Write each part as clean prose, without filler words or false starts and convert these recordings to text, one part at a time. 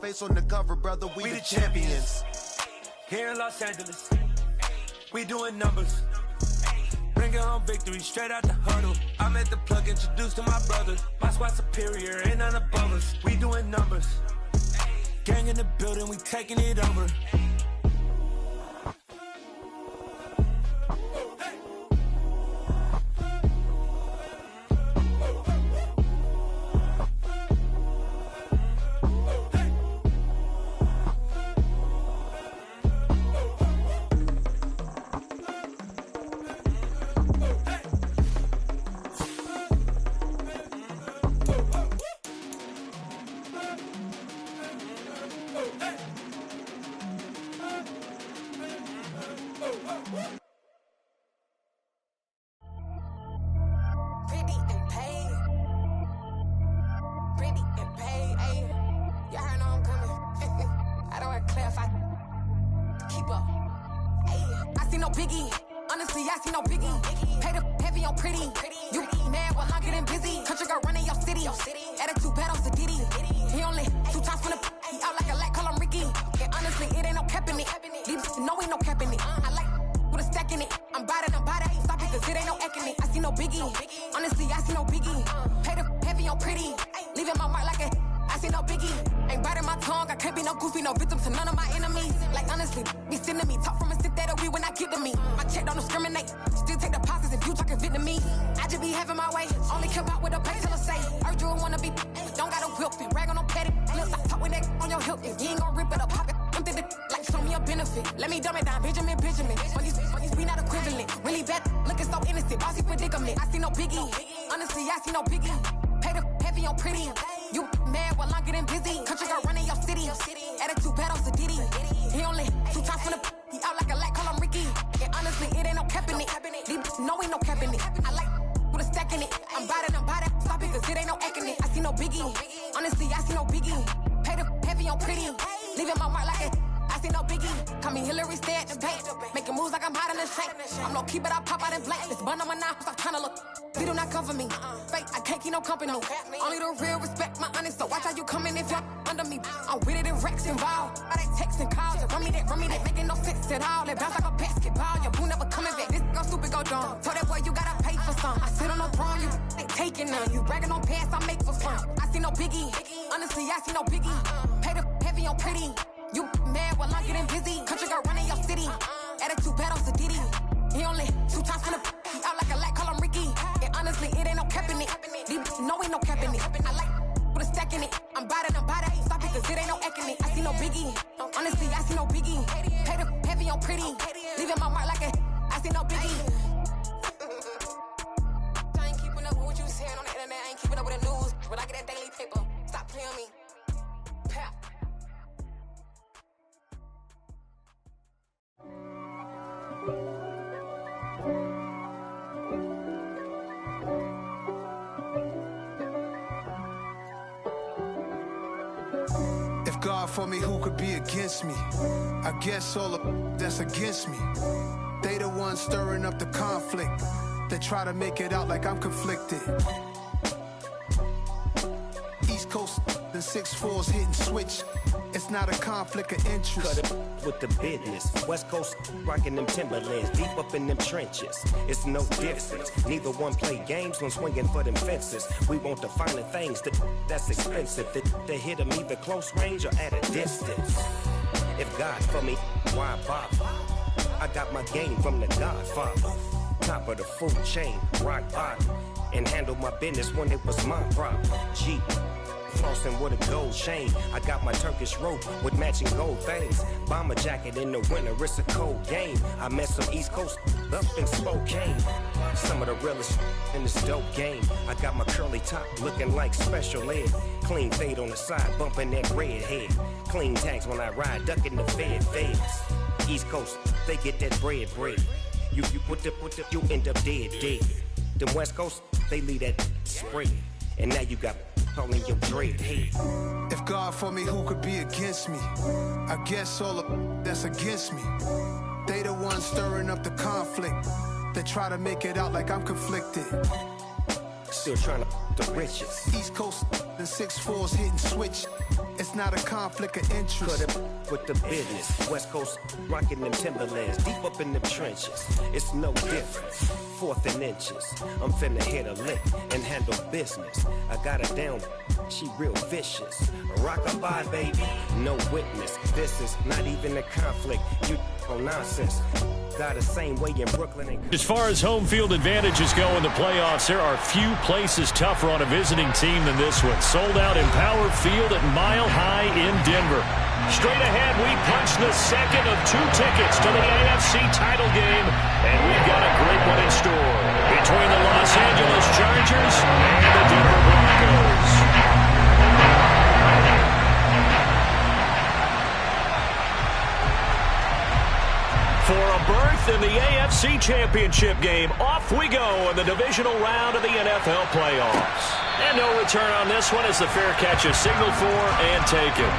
face on the cover, brother, we the champions. Here in Los Angeles, we doing numbers. Bringing home victory straight out the huddle. I'm at the plug, introduced to my brothers. My squad superior, ain't none above us. We doing numbers. Gang in the building, we taking it over. God for me, who could be against me? I guess all of that's against me. They the ones stirring up the conflict. They try to make it out like I'm conflicted. East Coast, the 6'4's hitting switch. It's not a conflict of interest. Cut it with the business. West Coast rocking them Timberlands, deep up in them trenches. It's no difference. Neither one play games when swinging for them fences. We want the finer things that's expensive. That hit them either close range or at a distance. If God for me, why bother? I got my game from the Godfather. Top of the food chain, rock bottom. And handle my business when it was my problem. G. Flossing with a gold chain. I got my Turkish rope with matching gold things. Bomber jacket in the winter, it's a cold game. I met some East Coast up in Spokane. Some of the realest in this dope game. I got my curly top looking like special ed. Clean fade on the side, bumping that red head. Clean tags when I ride, ducking the feds. East Coast, they get that bread. You you end up dead. Them West Coast, they leave that spray. And now you got all in your dread head. If God for me, who could be against me? I guess all of that's against me. They the ones stirring up the conflict. They try to make it out like I'm conflicted. Still trying to the riches. East Coast and 6'4s hitting switch. It's not a conflict of interest. Cut it with the business. West Coast rocking them Timberlands. Deep up in them trenches. It's no difference. 4th and inches. I'm finna hit a lick and handle business. I got her down. She real vicious. Rockabye, baby. No witness. This is not even a conflict. You on nonsense. Got the same way in Brooklyn. And as far as home field advantages go in the playoffs, there are few places tougher on a visiting team than this one. Sold out in Power Field at Mile High in Denver. Straight ahead, we punch the second of 2 tickets to the AFC title game, and we've got a great one in store between the Los Angeles Chargers and the Denver Broncos. For a berth in the AFC Championship game, off we go in the divisional round of the NFL playoffs. And no return on this one as the fair catch is signaled for and taken.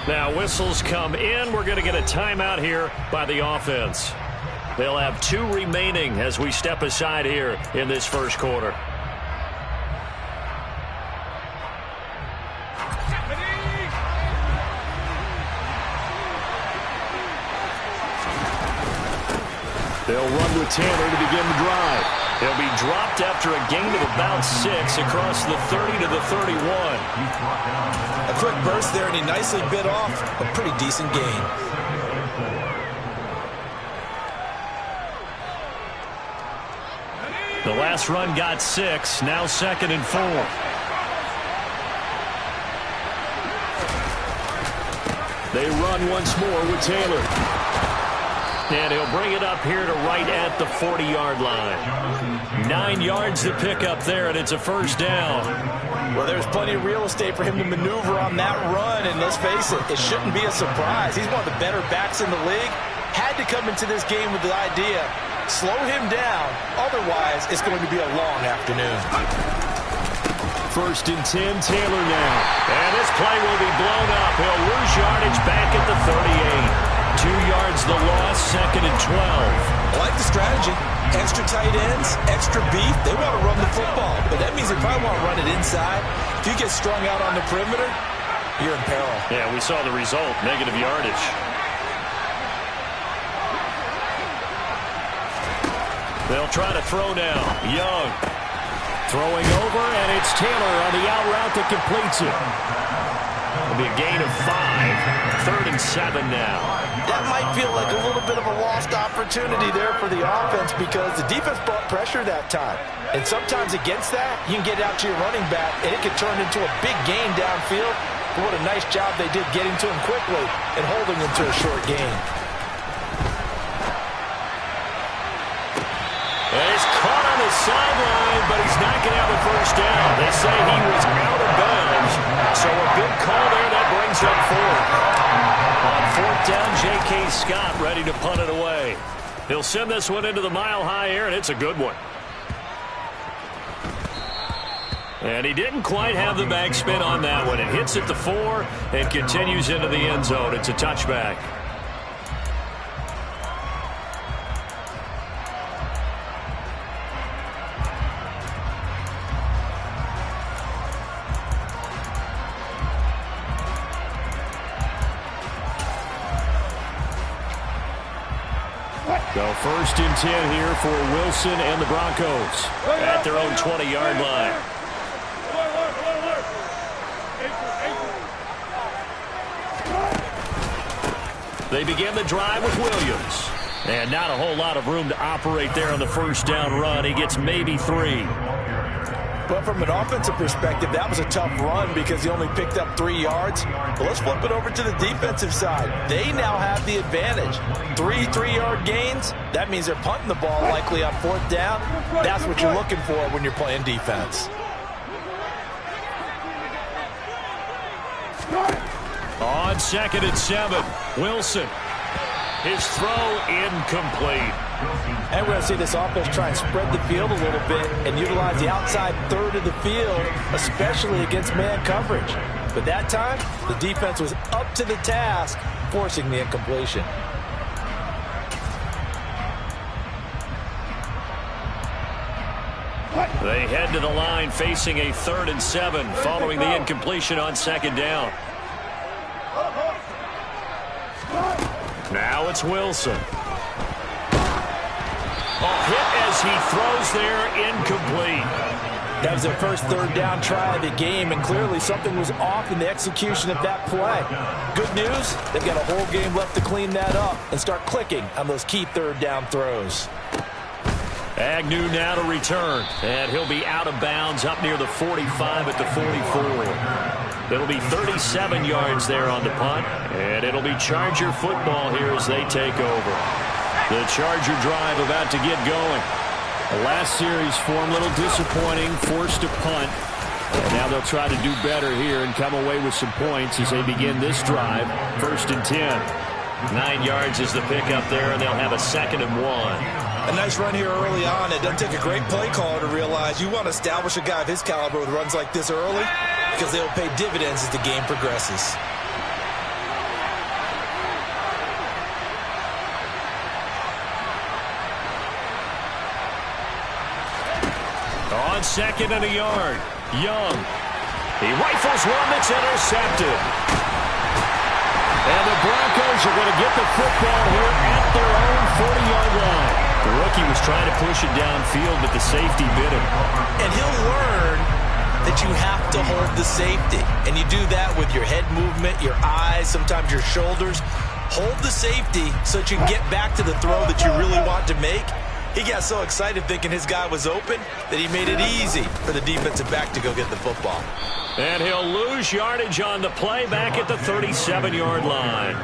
Now whistles come in. We're going to get a timeout here by the offense. They'll have 2 remaining as we step aside here in this first quarter. They'll run with Taylor to begin the drive. He'll be dropped after a gain of about 6 across the 30 to the 31. A quick burst there, and he nicely bit off a pretty decent gain. The last run got 6, now 2nd and 4. They run once more with Taylor. And he'll bring it up here to right at the 40-yard line. 9 yards to pick up there, and it's a first down. Well, there's plenty of real estate for him to maneuver on that run, and let's face it, it shouldn't be a surprise. He's one of the better backs in the league. Had to come into this game with the idea, slow him down, otherwise it's going to be a long afternoon. 1st and 10, Taylor now. And this play will be blown up. He'll lose yardage back at the 38. 2 yards the loss, 2nd and 12. I like the strategy. Extra tight ends, extra beef. They want to run the football, but that means they probably want to run it inside. If you get strung out on the perimeter, you're in peril. Yeah, we saw the result, negative yardage. They'll try to throw now. Young throwing over, and it's Taylor on the out route that completes it. It'll be a gain of 5. 3rd and 7 now. That might feel like a little bit of a lost opportunity there for the offense because the defense brought pressure that time. And sometimes against that, you can get out to your running back, and it can turn into a big gain downfield. But what a nice job they did getting to him quickly and holding him to a short gain. And he's caught on the sideline, but he's not going to have a first down. They say he was out of bounds. So a big call there that brings up 4th. On 4th down, J.K. Scott ready to punt it away. He'll send this one into the mile-high air, and it's a good one. And he didn't quite have the backspin on that one. It hits at the 4 and continues into the end zone. It's a touchback. So 1st and 10 here for Wilson and the Broncos at their own 20-yard line. They begin the drive with Williams. And not a whole lot of room to operate there on the first down run. He gets maybe 3. But from an offensive perspective, that was a tough run because he only picked up 3 yards. But let's flip it over to the defensive side. They now have the advantage. 3 3-yard gains. That means they're punting the ball likely on 4th down. That's what you're looking for when you're playing defense. On 2nd and 7, Wilson. His throw incomplete. And we're going to see this offense try and spread the field a little bit and utilize the outside third of the field, especially against man coverage. But that time, the defense was up to the task, forcing the incompletion. They head to the line facing a 3rd and 7 following the incompletion on 2nd down. Now it's Wilson. A hit as he throws there, incomplete. That was their first 3rd down try of the game, and clearly something was off in the execution of that play. Good news, they've got a whole game left to clean that up and start clicking on those key 3rd down throws. Agnew now to return, and he'll be out of bounds up near the 45 at the 44. It'll be 37 yards there on the punt, and it'll be Charger football here as they take over. The Charger drive about to get going. The last series for him, a little disappointing, forced a punt. And now they'll try to do better here and come away with some points as they begin this drive. 1st and 10. 9 yards is the pickup there, and they'll have a 2nd and 1. A nice run here early on. It doesn't take a great play caller to realize you want to establish a guy of his caliber with runs like this early because they'll pay dividends as the game progresses. On 2nd and a yard, Young. He rifles one that's intercepted. And the Broncos are going to get the football here at their own 40-yard line. The rookie was trying to push it downfield, but the safety bit him. And he'll learn that you have to hold the safety. And you do that with your head movement, your eyes, sometimes your shoulders. Hold the safety so that you can get back to the throw that you really want to make. He got so excited thinking his guy was open that he made it easy for the defensive back to go get the football. And he'll lose yardage on the play back at the 37-yard line.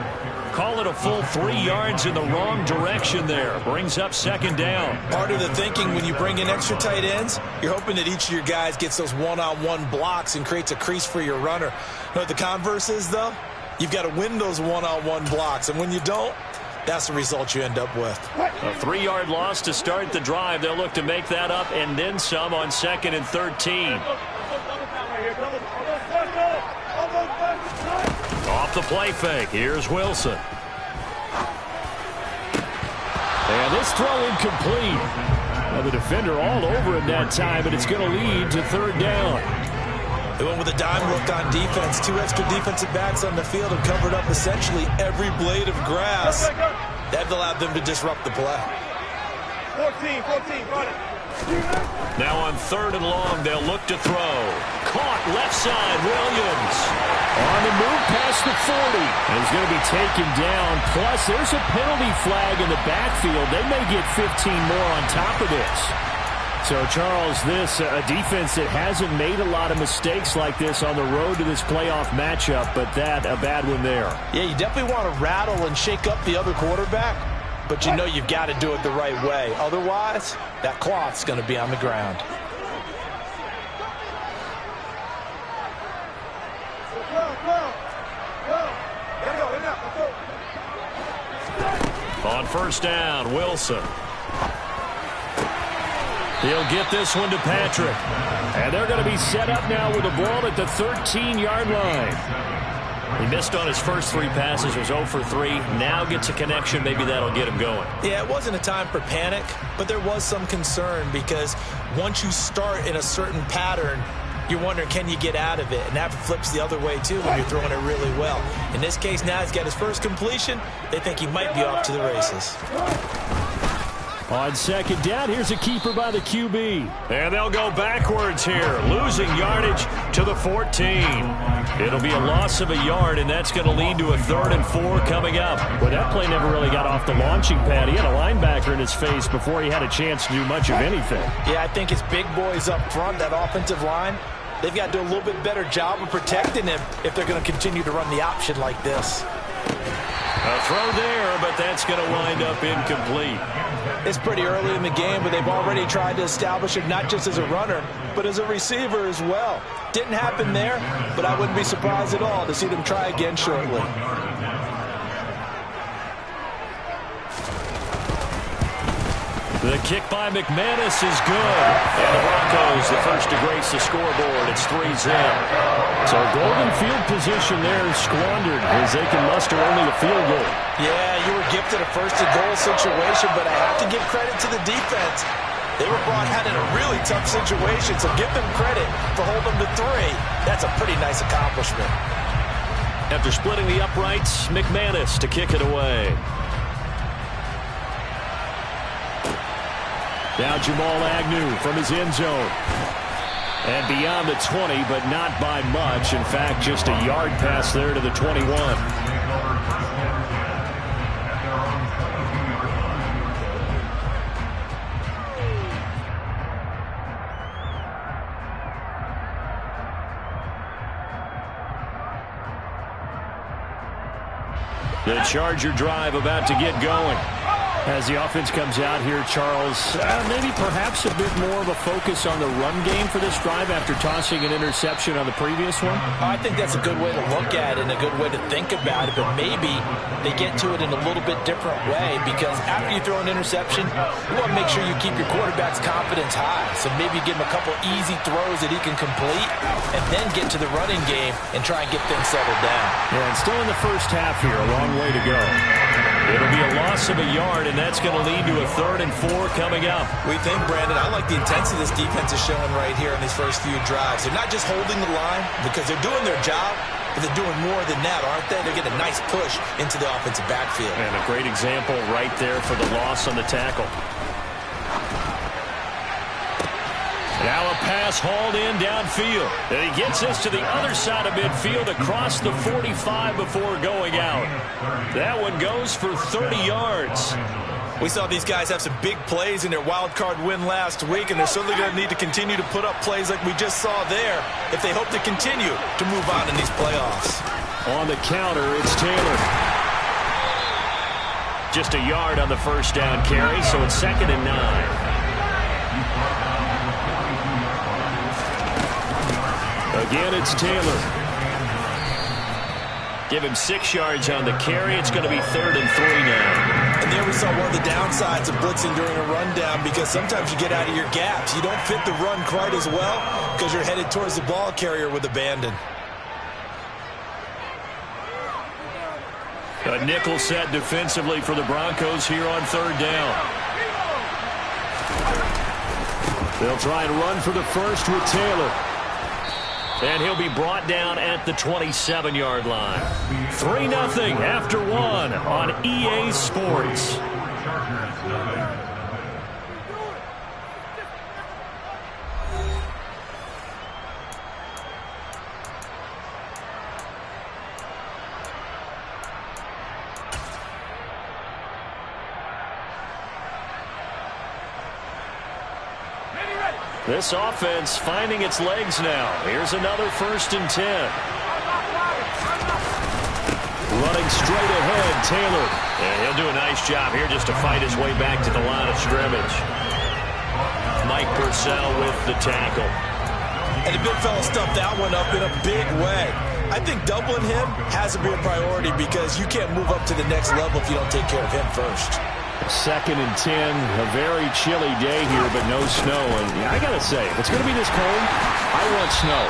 Call it a full 3 yards in the wrong direction there. Brings up 2nd down. Part of the thinking when you bring in extra tight ends, you're hoping that each of your guys gets those one-on-one blocks and creates a crease for your runner. You know what the converse is, though? You've got to win those one-on-one blocks, and when you don't, that's the result you end up with. A 3-yard loss to start the drive. They'll look to make that up and then some on 2nd and 13. Off the play fake. Here's Wilson. And this throw incomplete. Well, the defender all over him that time, and it's going to lead to 3rd down. They went with a dime look on defense. 2 extra defensive backs on the field and covered up essentially every blade of grass. That allowed them to disrupt the play. 14, got it. Now on 3rd and long, they'll look to throw. Caught left side, Williams. On the move past the 40. And he's going to be taken down. Plus, there's a penalty flag in the backfield. They may get 15 more on top of this. So, Charles, this a defense that hasn't made a lot of mistakes like this on the road to this playoff matchup, but that a bad one there. Yeah, you definitely want to rattle and shake up the other quarterback, but you know you've got to do it the right way. Otherwise, that cloth's going to be on the ground. On 1st down, Wilson. He'll get this one to Patrick. And they're going to be set up now with the ball at the 13-yard line. He missed on his first 3 passes, was 0 for 3. Now gets a connection. Maybe that'll get him going. Yeah, it wasn't a time for panic, but there was some concern because once you start in a certain pattern, you're wondering, can you get out of it? And that flips the other way, too, when you're throwing it really well. In this case, now he's got his first completion. They think he might be off to the races. On 2nd down, here's a keeper by the QB. And they'll go backwards here, losing yardage to the 14. It'll be a loss of a yard, and that's going to lead to a 3rd and 4 coming up. Well, that play never really got off the launching pad. He had a linebacker in his face before he had a chance to do much of anything. Yeah, I think his big boys up front, that offensive line, they've got to do a little bit better job of protecting him if they're going to continue to run the option like this. A throw there, but that's going to wind up incomplete. It's pretty early in the game, but they've already tried to establish it not just as a runner, but as a receiver as well. Didn't happen there, but I wouldn't be surprised at all to see them try again shortly. The kick by McManus is good. And the Broncos, the first to grace the scoreboard. It's 3-zip. So golden field position there squandered as they can muster only a field goal. Yeah, you were gifted a first-and-goal situation, but I have to give credit to the defense. They were brought out in a really tough situation, so give them credit for holding them to 3. That's a pretty nice accomplishment. After splitting the uprights, McManus to kick it away. Now Jamal Agnew from his end zone. And beyond the 20, but not by much. In fact, just a yard pass there to the 21. The Charger drive about to get going. As the offense comes out here, Charles, maybe perhaps a bit more of a focus on the run game for this drive after tossing an interception on the previous one? I think that's a good way to look at it and a good way to think about it, but maybe they get to it in a little bit different way because after you throw an interception, you want to make sure you keep your quarterback's confidence high. So maybe give him a couple easy throws that he can complete and then get to the running game and try and get things settled down. Yeah, and still in the first half here, a long way to go. It'll be a loss of a yard, and that's going to lead to a 3rd and 4 coming up. We think, Brandon, I like the intensity this defense is showing right here in these first few drives. They're not just holding the line because they're doing their job, but they're doing more than that, aren't they? They're getting a nice push into the offensive backfield. And a great example right there for the loss on the tackle. Now a pass hauled in downfield. And he gets this to the other side of midfield across the 45 before going out. That one goes for 30 yards. We saw these guys have some big plays in their wild card win last week, and they're certainly going to need to continue to put up plays like we just saw there if they hope to continue to move on in these playoffs. On the counter, it's Taylor. Just a yard on the first down carry, so it's 2nd and 9. Again, it's Taylor. Give him 6 yards on the carry. It's going to be 3rd and 3 now. And there we saw one of the downsides of blitzing during a rundown because sometimes you get out of your gaps. You don't fit the run quite as well because you're headed towards the ball carrier with abandon. A nickel set defensively for the Broncos here on 3rd down. They'll try and run for the first with Taylor. And he'll be brought down at the 27-yard line. 3-0 after 1 on EA Sports. This offense finding its legs now. Here's another 1st and 10. Running straight ahead, Taylor. And he'll do a nice job here just to fight his way back to the line of scrimmage. Mike Purcell with the tackle. And the big fella stuffed that one up in a big way. I think doubling him has to be a priority because you can't move up to the next level if you don't take care of him first. 2nd and 10, a very chilly day here, but no snow. And I got to say, if it's going to be this cold, I want snow.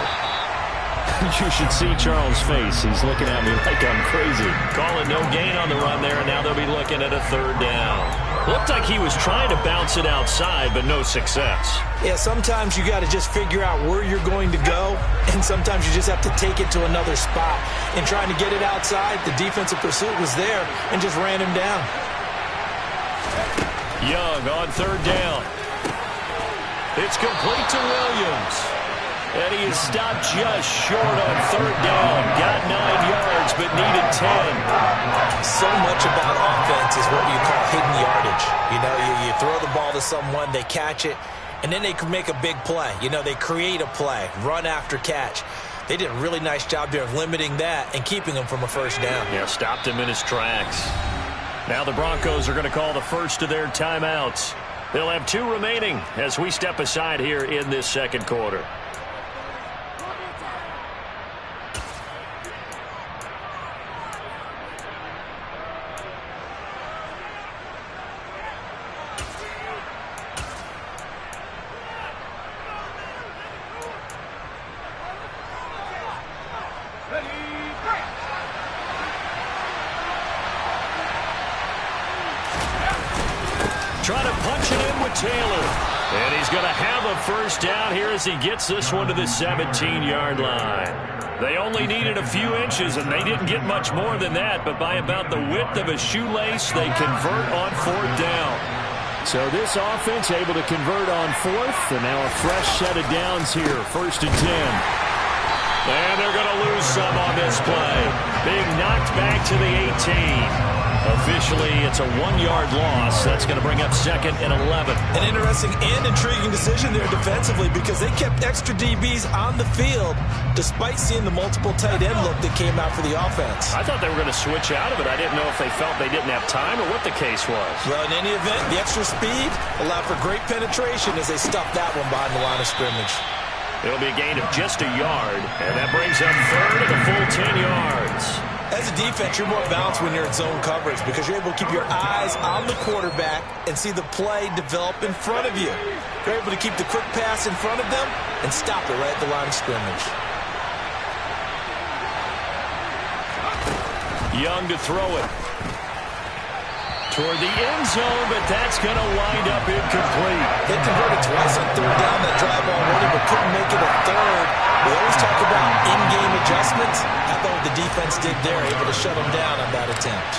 You should see Charles' face. He's looking at me like I'm crazy. Calling no gain on the run there, and now they'll be looking at a 3rd down. Looked like he was trying to bounce it outside, but no success. Yeah, sometimes you got to just figure out where you're going to go, and sometimes you just have to take it to another spot. In trying to get it outside, the defensive pursuit was there and just ran him down. Young on 3rd down. It's complete to Williams. And he is stopped just short on 3rd down. Got 9 yards, but needed 10. So much about offense is what you call hidden yardage. You know, you throw the ball to someone, they catch it, and then they can make a big play. You know, they create a play, run after catch. They did a really nice job there of limiting that and keeping him from a 1st down. Yeah, stopped him in his tracks. Now the Broncos are going to call the first of their timeouts. They'll have 2 remaining as we step aside here in this 2nd quarter. Trying to punch it in with Taylor. And he's going to have a first down here as he gets this one to the 17-yard line. They only needed a few inches, and they didn't get much more than that. But by about the width of a shoelace, they convert on 4th down. So this offense able to convert on 4th, and now a fresh set of downs here, 1st and 10. And they're going to lose some on this play. Being knocked back to the 18. Officially, it's a 1-yard loss. That's going to bring up 2nd and 11. An interesting and intriguing decision there defensively because they kept extra DBs on the field despite seeing the multiple tight end look that came out for the offense. I thought they were going to switch out of it. I didn't know if they felt they didn't have time or what the case was. Well, in any event, the extra speed allowed for great penetration as they stuffed that one behind the line of scrimmage. It'll be a gain of just a yard, and that brings up 3rd and a full 10 yards. As a defense, you're more balanced when you're in zone coverage because you're able to keep your eyes on the quarterback and see the play develop in front of you. You're able to keep the quick pass in front of them and stop it right at the line of scrimmage. Young to throw it. Toward the end zone, but that's going to wind up incomplete. They converted twice on 3rd down that drive already, but couldn't make it a 3rd. We always talk about in-game adjustments. How about what the defense did there, able to shut them down on that attempt.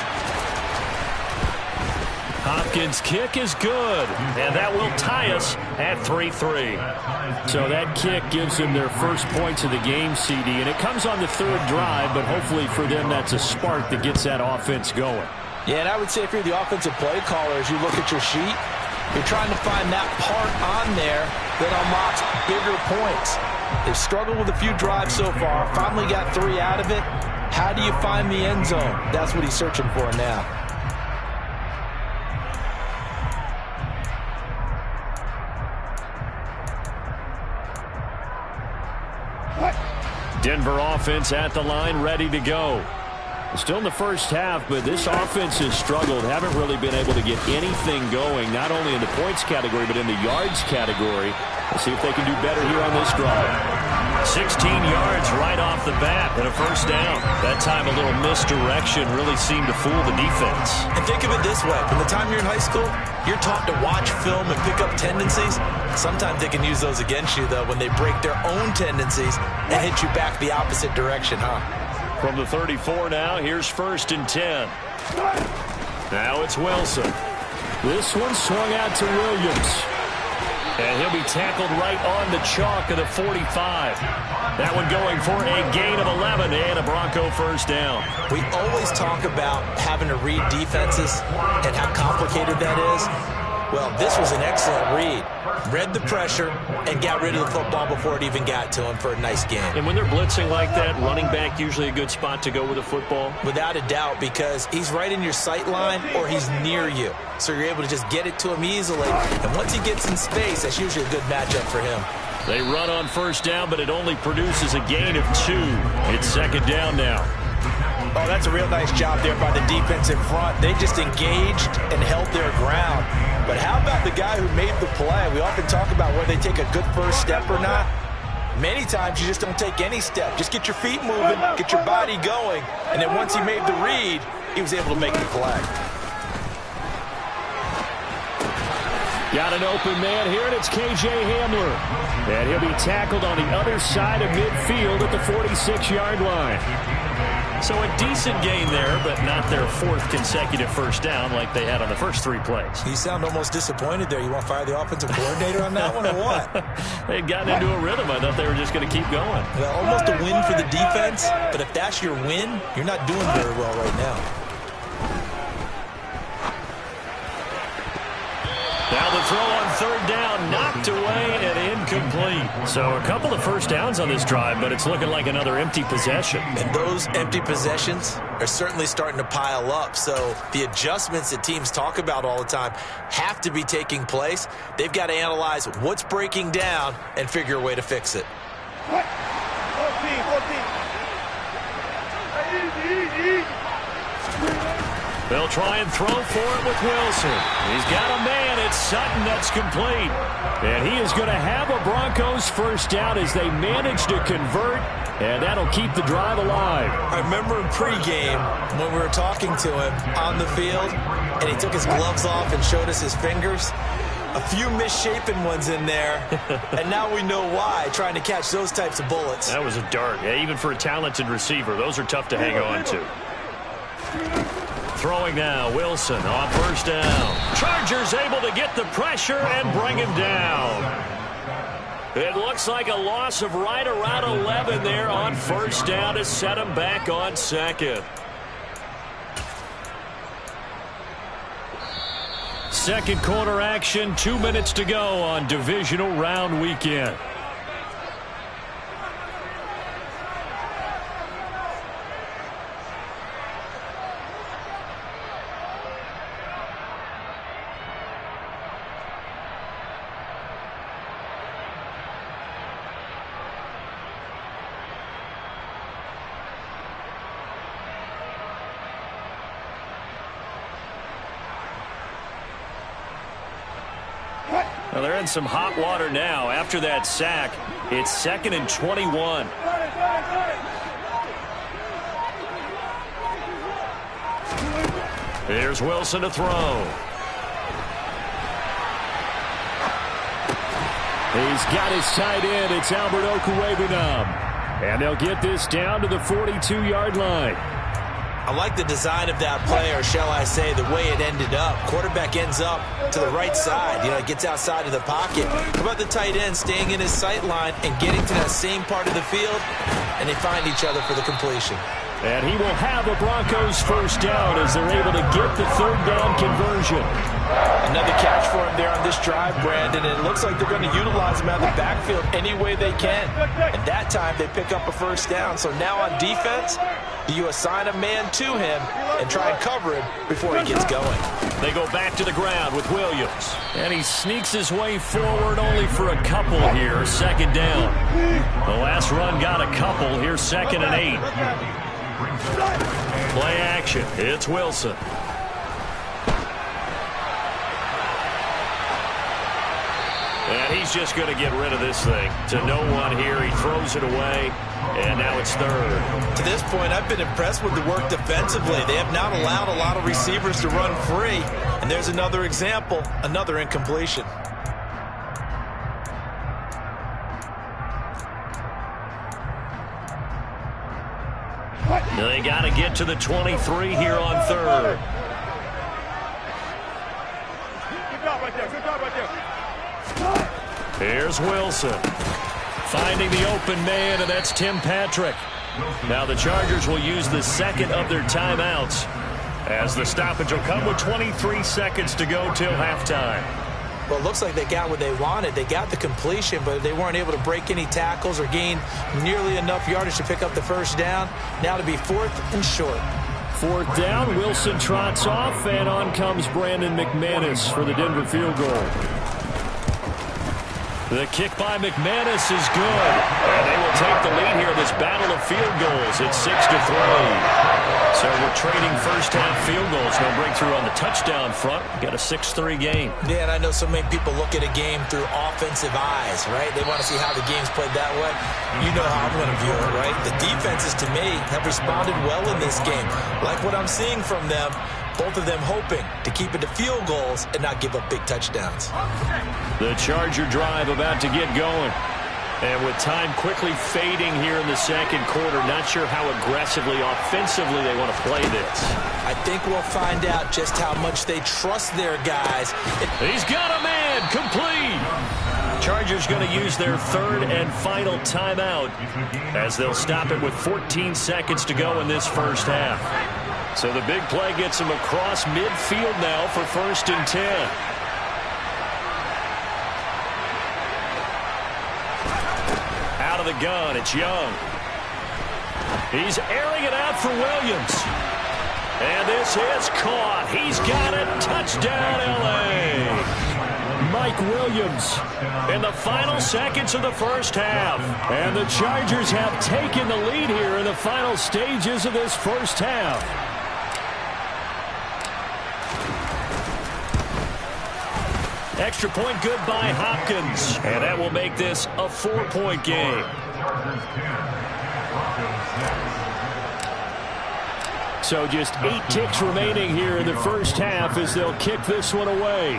Hopkins' kick is good, and that will tie us at 3-3. So that kick gives them their first points of the game, CD, and it comes on the 3rd drive, but hopefully for them that's a spark that gets that offense going. Yeah, and I would say if you're the offensive play caller, as you look at your sheet, you're trying to find that part on there that unlocks bigger points. They've struggled with a few drives so far, finally got 3 out of it. How do you find the end zone? That's what he's searching for now. Denver offense at the line, ready to go. Still in the first half, but this offense has struggled. Haven't really been able to get anything going, not only in the points category, but in the yards category. We'll see if they can do better here on this drive. 16 yards right off the bat and a first down. That time a little misdirection really seemed to fool the defense. And think of it this way. From the time you're in high school, you're taught to watch film and pick up tendencies. Sometimes they can use those against you, though, when they break their own tendencies and hit you back the opposite direction, huh? From the 34 now, here's 1st and 10. Now it's Wilson. This one swung out to Williams. And he'll be tackled right on the chalk of the 45. That one going for a gain of 11 and a Bronco first down. We always talk about having to read defenses and how complicated that is. Well, this was an excellent read. Read the pressure and got rid of the football before it even got to him for a nice game. And when they're blitzing like that, running back usually a good spot to go with a football? Without a doubt, because he's right in your sight line or he's near you. So you're able to just get it to him easily. And once he gets in space, that's usually a good matchup for him. They run on first down, but it only produces a gain of 2. It's 2nd down now. Oh, that's a real nice job there by the defense in front. They just engaged and held their ground. But how about the guy who made the play? We often talk about whether they take a good first step or not. Many times you just don't take any step. Just get your feet moving, get your body going, and then once he made the read, he was able to make the play. Got an open man here, and it's K.J. Hamler. And he'll be tackled on the other side of midfield at the 46-yard line. So a decent gain there, but not their 4th consecutive first down like they had on the first 3 plays. You sound almost disappointed there. You want to fire the offensive coordinator on that one or what? They had gotten into a rhythm. I thought they were just going to keep going. Well, almost a win for the defense, but if that's your win, you're not doing very well right now. Now the throw on 3rd down, knocked away and incomplete. So a couple of first downs on this drive, but it's looking like another empty possession. And those empty possessions are certainly starting to pile up. So the adjustments that teams talk about all the time have to be taking place. They've got to analyze what's breaking down and figure a way to fix it. 14. They'll try and throw for it with Wilson. He's got a man. It's Sutton that's complete. And he is going to have a Broncos first down as they manage to convert And that'll keep the drive alive. I remember in pregame when we were talking to him on the field, and he took his gloves off and showed us his fingers. A few misshapen ones in there, and now we know why, trying to catch those types of bullets. That was a dart. Yeah, even for a talented receiver, those are tough to hang on to. Throwing now, Wilson on first down. Chargers able to get the pressure and bring him down. It looks like a loss of right around 11 there on first down to set him back on second. Second quarter action, 2 minutes to go on divisional round weekend. Well, they're in some hot water now. After that sack, it's 2nd and 21. Here's Wilson to throw. He's got his tight end. It's Albert Okwuegbunam. And they'll get this down to the 42-yard line. I like the design of that play, or shall I say the way it ended up. Quarterback ends up to the right side. You know, gets outside of the pocket. How about the tight end staying in his sight line and getting to that same part of the field, and they find each other for the completion. And he will have a Broncos first down as they're able to get the third down conversion. Another catch for him there on this drive, Brandon, and it looks like they're going to utilize him out of the backfield any way they can. And that time they pick up a first down. So now on defense, you assign a man to him and try and cover him before he gets going. They go back to the ground with Williams. And he sneaks his way forward only for a couple here. Second down. The last run got a couple. Here's 2nd and 8. Play action. It's Wilson. And he's just going to get rid of this thing. To no one here. He throws it away. And now it's 3rd. To this point, I've been impressed with the work defensively. They have not allowed a lot of receivers to run free. And there's another example, another incompletion. They got to get to the 23 here on 3rd. Good job right there. Good job right there. Here's Wilson. Finding the open man, and that's Tim Patrick. Now the Chargers will use the second of their timeouts as the stoppage will come with 23 seconds to go till halftime. Well, it looks like they got what they wanted. They got the completion, but they weren't able to break any tackles or gain nearly enough yardage to pick up the first down. Now to be 4th and short. 4th down, Wilson trots off, and on comes Brandon McManus for the Denver field goal. The kick by McManus is good. And they will take the lead here in this battle of field goals. It's 6-3. So we're trading first-half field goals. No breakthrough on the touchdown front. Got a 6-3 game. Yeah, and I know so many people look at a game through offensive eyes, right? They want to see how the game's played that way. You know how I'm going to view it, right? The defenses, to me, have responded well in this game. Like what I'm seeing from them. Both of them hoping to keep it to field goals and not give up big touchdowns. The Charger drive about to get going. And with time quickly fading here in the second quarter, not sure how aggressively, offensively they want to play this. I think we'll find out just how much they trust their guys. He's got a man, complete. Chargers going to use their 3rd and final timeout as they'll stop it with 14 seconds to go in this first half. So the big play gets him across midfield now for 1st and 10. Out of the gun, it's Young. He's airing it out for Williams. And this is caught. He's got it. Touchdown, L.A. Mike Williams in the final seconds of the first half. And the Chargers have taken the lead here in the final stages of this first half. Extra point good by Hopkins. And that will make this a 4-point game. So just 8 ticks remaining here in the first half as they'll kick this one away.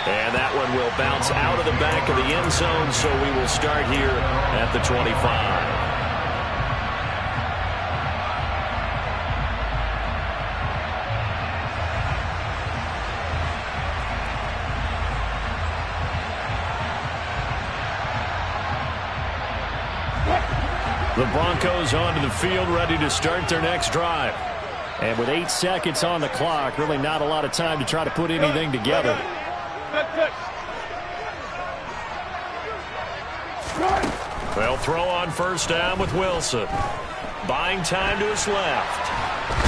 And that one will bounce out of the back of the end zone, so we will start here at the 25. The Broncos onto the field, ready to start their next drive. And with 8 seconds on the clock, really not a lot of time to try to put anything together. They'll throw on first down with Wilson. Buying time to his left.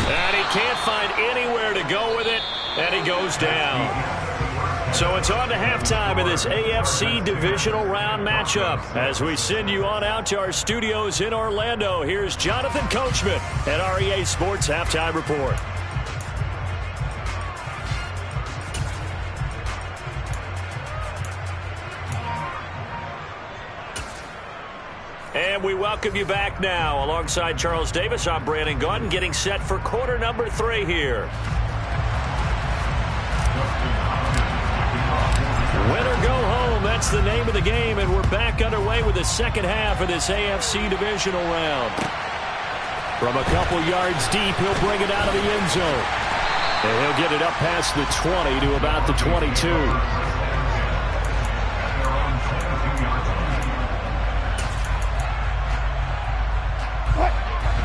And he can't find anywhere to go with it, and he goes down. So it's on to halftime in this AFC divisional round matchup. As we send you on out to our studios in Orlando, here's Jonathan Coachman at REA Sports Halftime Report. And we welcome you back now. Alongside Charles Davis, I'm Brandon Gaudin, getting set for quarter number 3 here. Win or go home, that's the name of the game, and we're back underway with the second half of this AFC divisional round. From a couple yards deep, he'll bring it out of the end zone. And he'll get it up past the 20 to about the 22.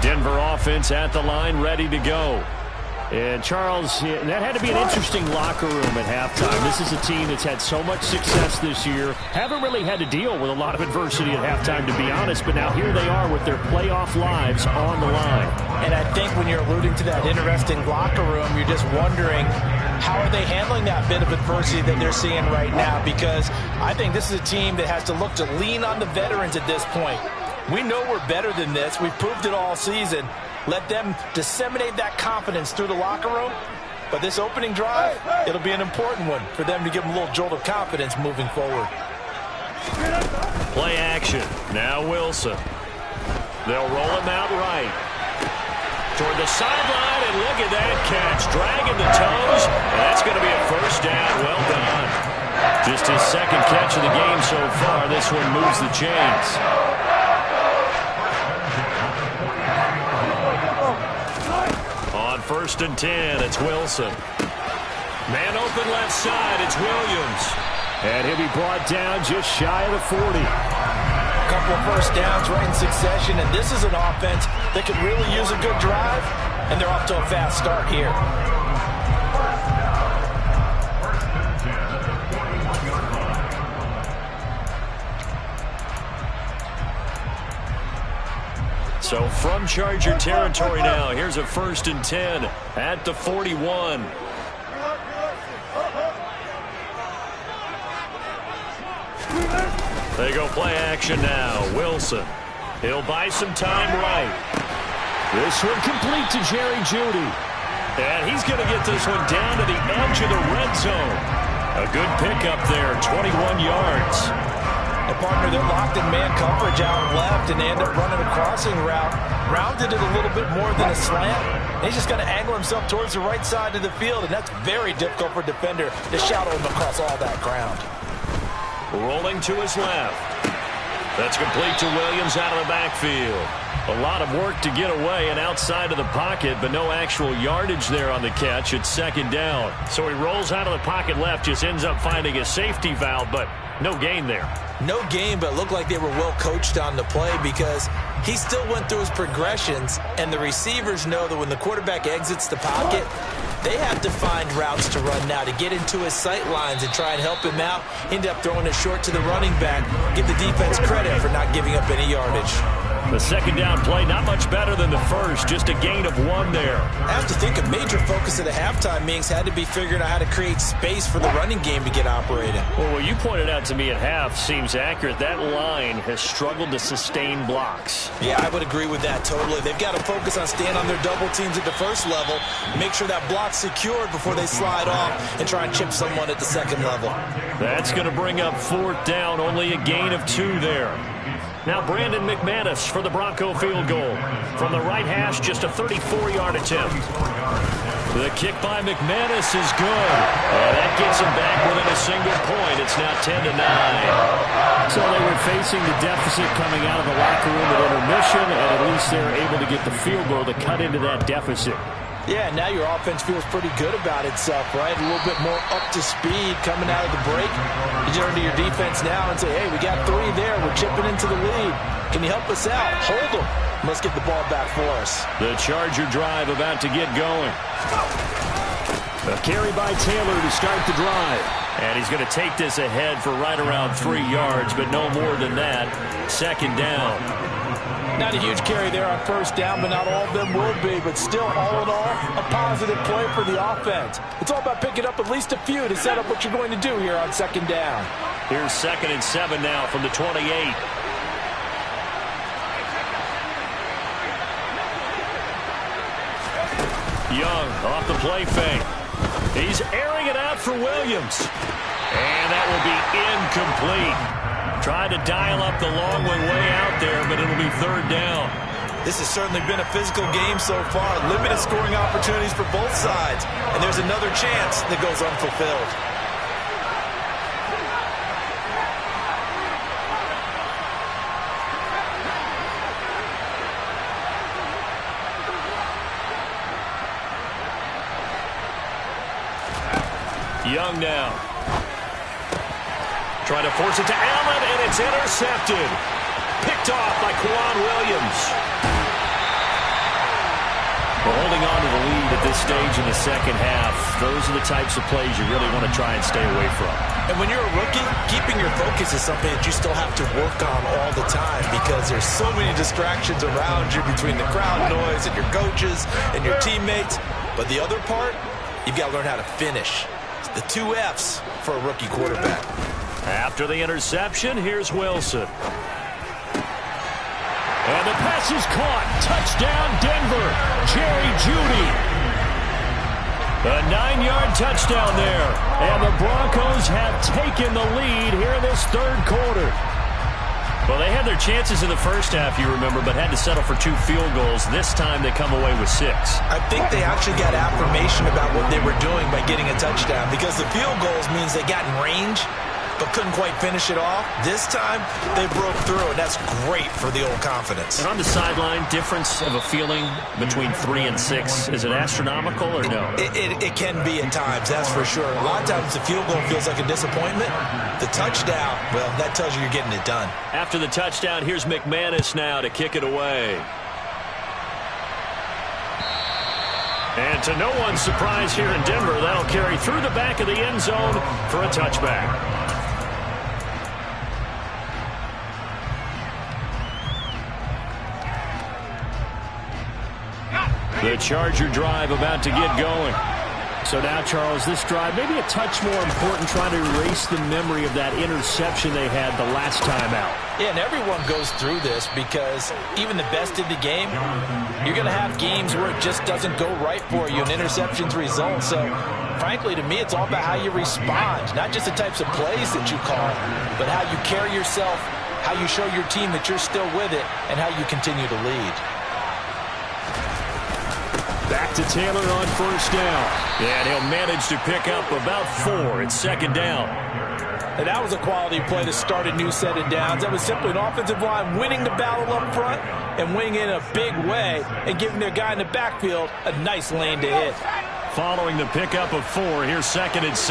Denver offense at the line, ready to go. And Charles, that had to be an interesting locker room at halftime. This is a team that's had so much success this year. Haven't really had to deal with a lot of adversity at halftime, to be honest. But now here they are with their playoff lives on the line. And I think when you're alluding to that interesting locker room, you're just wondering, how are they handling that bit of adversity that they're seeing right now? Because I think this is a team that has to look to lean on the veterans at this point. We know we're better than this. We've proved it all season. Let them disseminate that confidence through the locker room. But this opening drive, it'll be an important one for them to give them a little jolt of confidence moving forward. Play action. Now Wilson. They'll roll him out right. Toward the sideline, and look at that catch. Dragging the toes, and that's going to be a first down. Well done. Just his second catch of the game so far. This one moves the chains. First and 10, it's Wilson. Man open left side, it's Williams. And he'll be brought down just shy of the 40. A couple of first downs right in succession, and this is an offense that could really use a good drive, and they're off to a fast start here. So from Charger territory now, here's a first and 10 at the 41. They go play action now. Wilson. He'll buy some time right. This one complete to Jerry Jeudy. And he's going to get this one down to the edge of the red zone. A good pickup there, 21 yards. A partner that locked in man coverage out left, and they end up running a crossing route. Rounded it a little bit more than a slant. He's just going to angle himself towards the right side of the field, and that's very difficult for a defender to shadow him across all that ground. Rolling to his left. That's complete to Williams out of the backfield. A lot of work to get away and outside of the pocket, but no actual yardage there on the catch. It's second down. So he rolls out of the pocket left, just ends up finding a safety valve, but no gain there. No gain, but it looked like they were well coached on the play because he still went through his progressions, and the receivers know that when the quarterback exits the pocket, they have to find routes to run now to get into his sight lines and try and help him out. End up throwing it short to the running back. Give the defense credit for not giving up any yardage. The second down play, not much better than the first, just a gain of 1 there. I have to think a major focus of the halftime meetings had to be figuring out how to create space for the running game to get operating. Well, what you pointed out to me at half seems accurate. That line has struggled to sustain blocks. Yeah, I would agree with that totally. They've got to focus on staying on their double teams at the first level, make sure that block's secured before they slide off and try and chip someone at the second level. That's going to bring up 4th down, only a gain of 2 there. Now Brandon McManus for the Bronco field goal. From the right hash, just a 34-yard attempt. The kick by McManus is good. And that gets him back within a single point. It's now 10-9. So they were facing the deficit coming out of the locker room at intermission, and at least they're able to get the field goal to cut into that deficit. Yeah, now your offense feels pretty good about itself, right? A little bit more up to speed coming out of the break. You turn to your defense now and say, hey, we got 3 there. We're chipping into the lead. Can you help us out? Hold them. Let's get the ball back for us. The Charger drive about to get going. A carry by Taylor to start the drive. And he's going to take this ahead for right around 3 yards, but no more than that. Second down. Not a huge carry there on first down, but not all of them will be. But still, all in all, a positive play for the offense. It's all about picking up at least a few to set up what you're going to do here on second down. Here's 2nd and 7 now from the 28. Young off the play fake. He's airing it out for Williams. And that will be incomplete. Tried to dial up the long one way out there, but it'll be 3rd down. This has certainly been a physical game so far. Limited scoring opportunities for both sides. And there's another chance that goes unfulfilled. Young now. Trying to force it to Allen, and it's intercepted. Picked off by Quan Williams. We're holding on to the lead at this stage in the second half. Those are the types of plays you really want to try and stay away from. And when you're a rookie, keeping your focus is something that you still have to work on all the time because there's so many distractions around you between the crowd noise and your coaches and your teammates. But the other part, you've got to learn how to finish. The 2 F's for a rookie quarterback. After the interception, here's Wilson. And the pass is caught. Touchdown, Denver. Jerry Jeudy. A 9-yard touchdown there. And the Broncos have taken the lead here in this 3rd quarter. Well, they had their chances in the first half, you remember, but had to settle for 2 field goals. This time they come away with 6. I think they actually got affirmation about what they were doing by getting a touchdown because the field goals means they got in range but couldn't quite finish it off. This time, they broke through, and that's great for the old confidence. And on the sideline, difference of a feeling between 3 and 6, is it astronomical or no? It can be at times, that's for sure. A lot of times the field goal feels like a disappointment. The touchdown, well, that tells you you're getting it done. After the touchdown, here's McManus now to kick it away. And to no one's surprise here in Denver, that'll carry through the back of the end zone for a touchback. The Charger drive about to get going. So now, Charles, this drive maybe a touch more important, trying to erase the memory of that interception they had the last time out. Yeah, and everyone goes through this because even the best in the game, you're going to have games where it just doesn't go right for you and interceptions result. So, frankly, to me, it's all about how you respond, not just the types of plays that you call, but how you carry yourself, how you show your team that you're still with it, and how you continue to lead. Back to Taylor on first down. And he'll manage to pick up about 4. It's 2nd down. And that was a quality play to start a new set of downs. That was simply an offensive line winning the battle up front and winning in a big way and giving their guy in the backfield a nice lane to hit. Following the pickup of 4, here's 2nd and 6.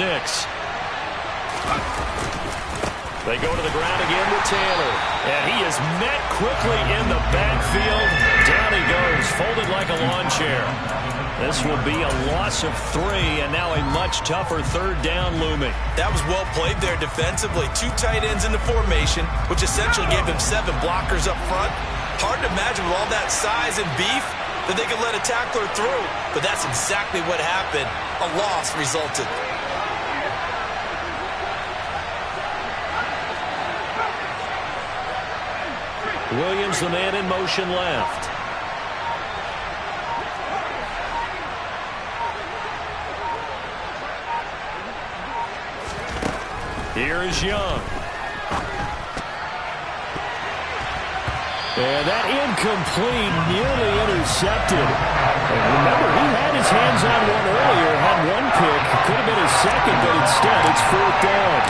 They go to the ground again with Taylor. And he is met quickly in the backfield. Down he goes, folded like a lawn chair. This will be a loss of 3, and now a much tougher 3rd down looming. That was well played there defensively. 2 tight ends in the formation, which essentially gave him 7 blockers up front. Hard to imagine with all that size and beef that they could let a tackler through, but that's exactly what happened. A loss resulted. Williams, the man in motion left. Here is Young. And that incomplete, nearly intercepted. And remember, he had his hands on one earlier, had one pick. Could have been his second, but instead it's 4th down.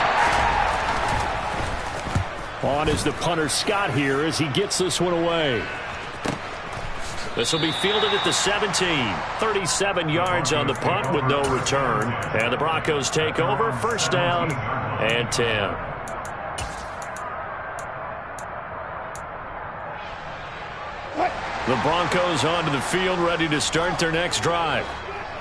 On is the punter Scott here as he gets this one away. This will be fielded at the 17. 37 yards on the punt with no return. And the Broncos take over. 1st down and 10. The Broncos onto the field, ready to start their next drive.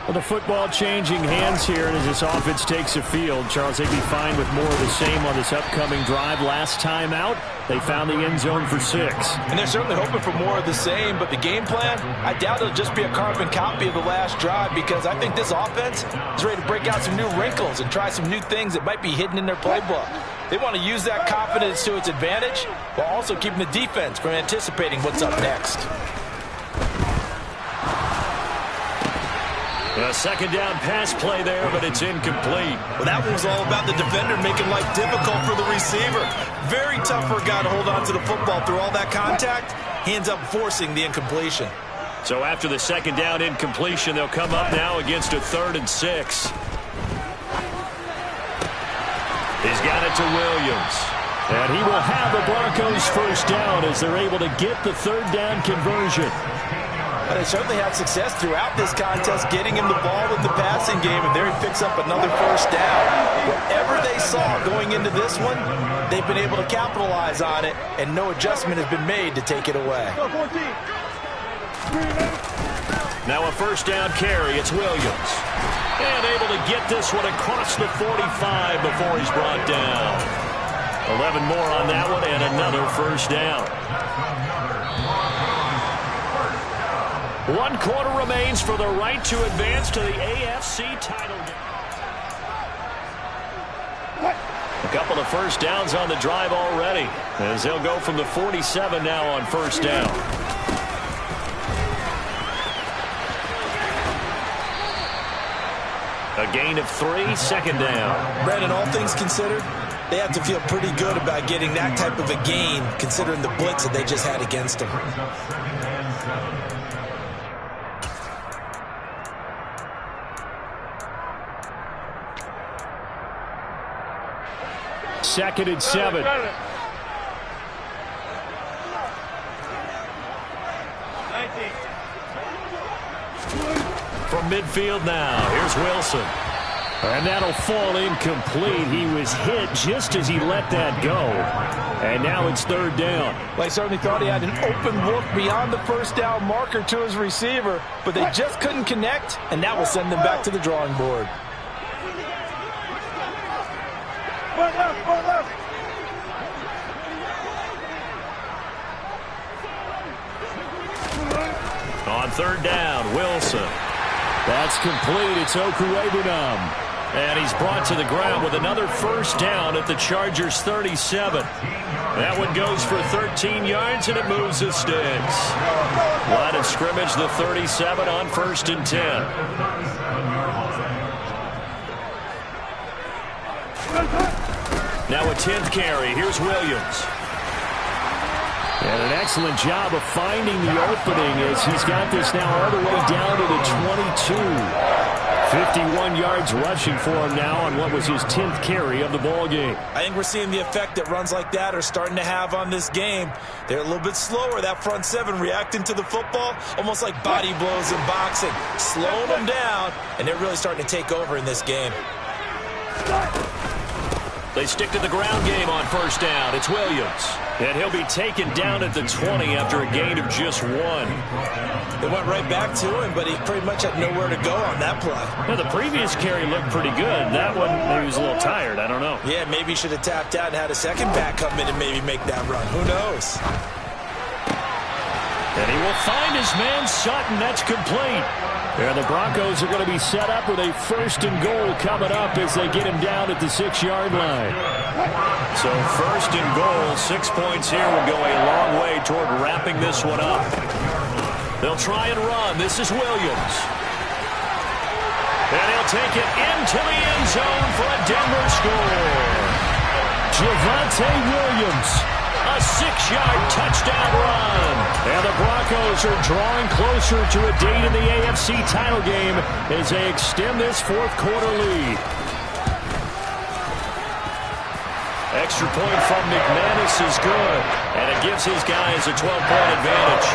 Well, the football changing hands here, and as this offense takes the field, Charles, they'd be fine with more of the same on this upcoming drive. Last time out, they found the end zone for 6. And they're certainly hoping for more of the same, but the game plan, I doubt it'll just be a carbon copy of the last drive, because I think this offense is ready to break out some new wrinkles and try some new things that might be hidden in their playbook. They want to use that confidence to its advantage while also keeping the defense from anticipating what's up next. A 2nd down pass play there, but it's incomplete. Well, that one was all about the defender making life difficult for the receiver. Very tough for a guy to hold on to the football through all that contact. He ends up forcing the incompletion. So after the 2nd down incompletion, they'll come up now against a 3rd and 6. He's got it to Williams. And he will have the Broncos 1st down as they're able to get the 3rd down conversion. And they certainly had success throughout this contest getting him the ball in the passing game, and there he picks up another 1st down. Whatever they saw going into this one, they've been able to capitalize on it, and no adjustment has been made to take it away. Now a 1st down carry. It's Williams. And able to get this one across the 45 before he's brought down. 11 more on that one, and another 1st down. 1 quarter remains for the right to advance to the AFC title game. A couple of 1st downs on the drive already, as they'll go from the 47 now on 1st down. A gain of 3, 2nd down. Brandon, all things considered, they have to feel pretty good about getting that type of a gain, considering the blitz that they just had against them. 2nd and 7. From midfield now, here's Wilson. And that'll fall incomplete. He was hit just as he let that go. And now it's 3rd down. Well, he certainly thought he had an open look beyond the 1st down marker to his receiver, but they just couldn't connect, and that will send them back to the drawing board. On 3rd down, Wilson. That's complete. It's Okuwebunam. And he's brought to the ground with another 1st down at the Chargers' 37. That one goes for 13 yards, and it moves the sticks. Line of scrimmage, the 37 on 1st and 10. Now a 10th carry. Here's Williams. And an excellent job of finding the opening as he's got this now all the way down to the 22. 51 yards rushing for him now on what was his 10th carry of the ball game. I think we're seeing the effect that runs like that are starting to have on this game. They're a little bit slower, that front 7 reacting to the football, almost like body blows in boxing, slowing them down, and they're really starting to take over in this game. They stick to the ground game on 1st down. It's Williams. And he'll be taken down at the 20 after a gain of just 1. They went right back to him, but he pretty much had nowhere to go on that play. Now, the previous carry looked pretty good. That one, maybe he was a little tired. I don't know. Yeah, maybe he should have tapped out and had a second back come in and maybe make that run. Who knows? And he will find his man Sutton. That's complete. And the Broncos are going to be set up with a 1st and goal coming up as they get him down at the 6-yard line. So 1st and goal, 6 points here will go a long way toward wrapping this one up. They'll try and run. This is Williams. And he'll take it into the end zone for a Denver score. Javonte Williams, a 6-yard touchdown run. And the Broncos are drawing closer to a date in the AFC title game as they extend this fourth-quarter lead. Extra point from McManus is good, and it gives his guys a 12-point advantage.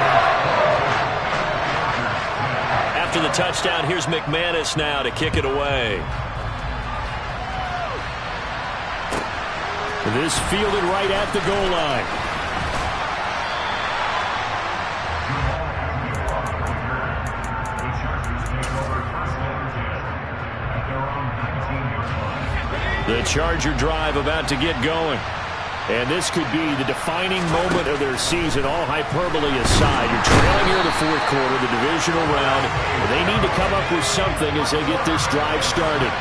After the touchdown, here's McManus now to kick it away. This fielded right at the goal line. The Charger drive about to get going. And this could be the defining moment of their season, all hyperbole aside. You're trailing here in the fourth quarter, the divisional round. They need to come up with something as they get this drive started.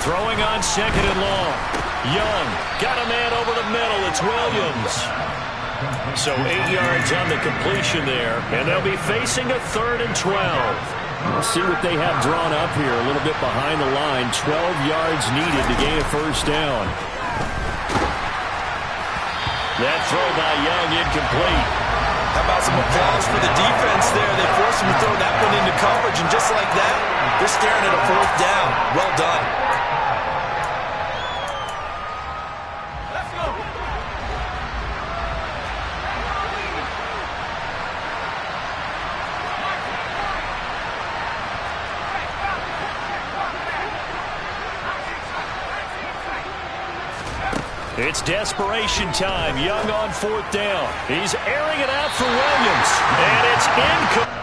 Throwing on second and long. Young got a man over the middle. It's Williams. So 8 yards on the completion there. And they'll be facing a 3rd and 12. We'll see what they have drawn up here. A little bit behind the line. 12 yards needed to gain a first down. That throw by Young incomplete. How about some applause for the defense there? They forced him to throw that one into coverage, and just like that, they're staring at a 4th down. Well done. It's desperation time. Young on 4th down. He's airing it out for Williams. And it's incomplete.